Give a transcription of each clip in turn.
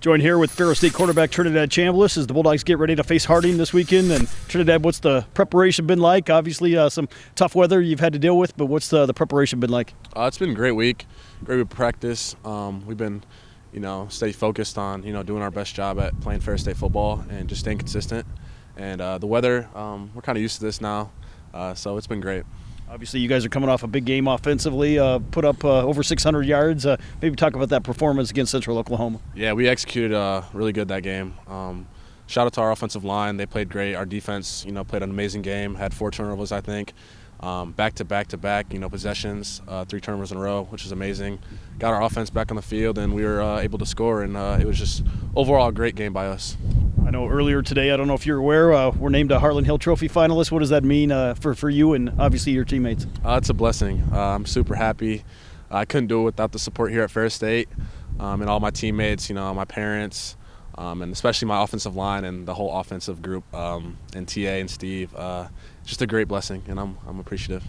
Joined here with Ferris State quarterback Trinidad Chambliss as the Bulldogs get ready to face Harding this weekend. And Trinidad, what's the preparation been like? Obviously, some tough weather you've had to deal with, but what's the preparation been like? It's been a great week of practice. We've been, stay focused on, doing our best job at playing Ferris State football and just staying consistent. And the weather, we're kind of used to this now, so it's been great. Obviously, you guys are coming off a big game offensively, put up over 600 yards. Maybe talk about that performance against Central Oklahoma. Yeah, we executed really good that game. Shout out to our offensive line. They played great. Our defense, played an amazing game, had 4 turnovers, I think. Back-to-back, possessions, 3 turnovers in a row, which is amazing. Got our offense back on the field, and we were able to score, and it was just overall a great game by us. I know earlier today, I don't know if you're aware, we're named a Harlan Hill Trophy finalist. What does that mean for you and obviously your teammates? It's a blessing. I'm super happy. I couldn't do it without the support here at Ferris State and all my teammates, my parents, and especially my offensive line and the whole offensive group, and TA and Steve. Just a great blessing, and I'm appreciative.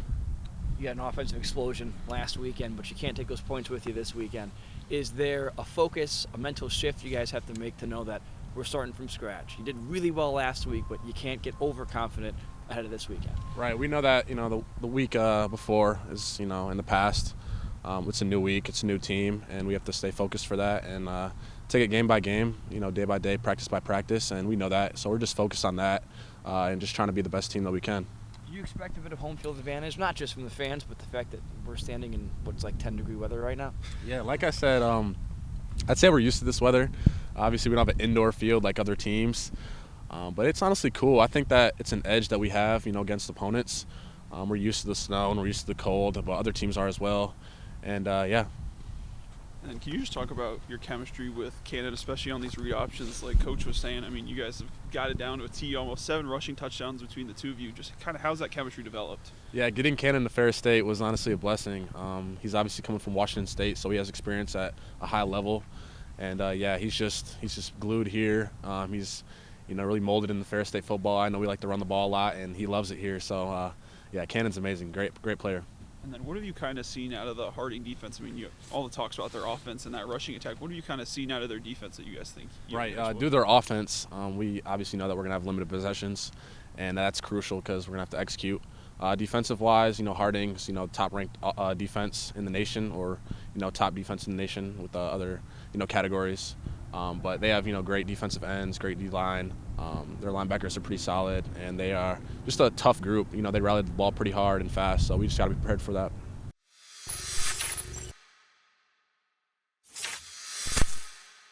You got an offensive explosion last weekend, but you can't take those points with you this weekend. Is there a focus, a mental shift you guys have to make to know that we're starting from scratch? You did really well last week, but you can't get overconfident ahead of this weekend. Right. We know that, the week before is, in the past. It's a new week, it's a new team, and we have to stay focused for that and take it game by game, day by day, practice by practice, and we know that. So we're just focused on that and just trying to be the best team that we can. Do you expect a bit of home field advantage, not just from the fans, but the fact that we're standing in what's like 10-degree weather right now? Yeah, like I said, I'd say we're used to this weather. Obviously, we don't have an indoor field like other teams, but it's honestly cool. I think that it's an edge that we have, against opponents. We're used to the snow and we're used to the cold, but other teams are as well. And, yeah. And can you just talk about your chemistry with Cannon, especially on these read options? Like Coach was saying, you guys have got it down to a T, almost 7 rushing touchdowns between the two of you. Just kind of how's that chemistry developed? Yeah, getting Cannon to Ferris State was honestly a blessing. He's obviously coming from Washington State, so he has experience at a high level. And, yeah, he's just glued here. He's, really molded in the Ferris State football. I know we like to run the ball a lot, and he loves it here. So, yeah, Cannon's amazing. Great player. And then what have you kind of seen out of the Harding defense? All the talks about their offense and that rushing attack. What have you kind of seen out of their defense that you guys think? Right, due to their offense, we obviously know that we're going to have limited possessions, and that's crucial because we're going to have to execute. Defensive-wise, Harding's, top-ranked defense in the nation or, top defense in the nation with the other, categories. But they have, great defensive ends, great D-line. Their linebackers are pretty solid, and they are just a tough group. They rally the ball pretty hard and fast, so we just got to be prepared for that.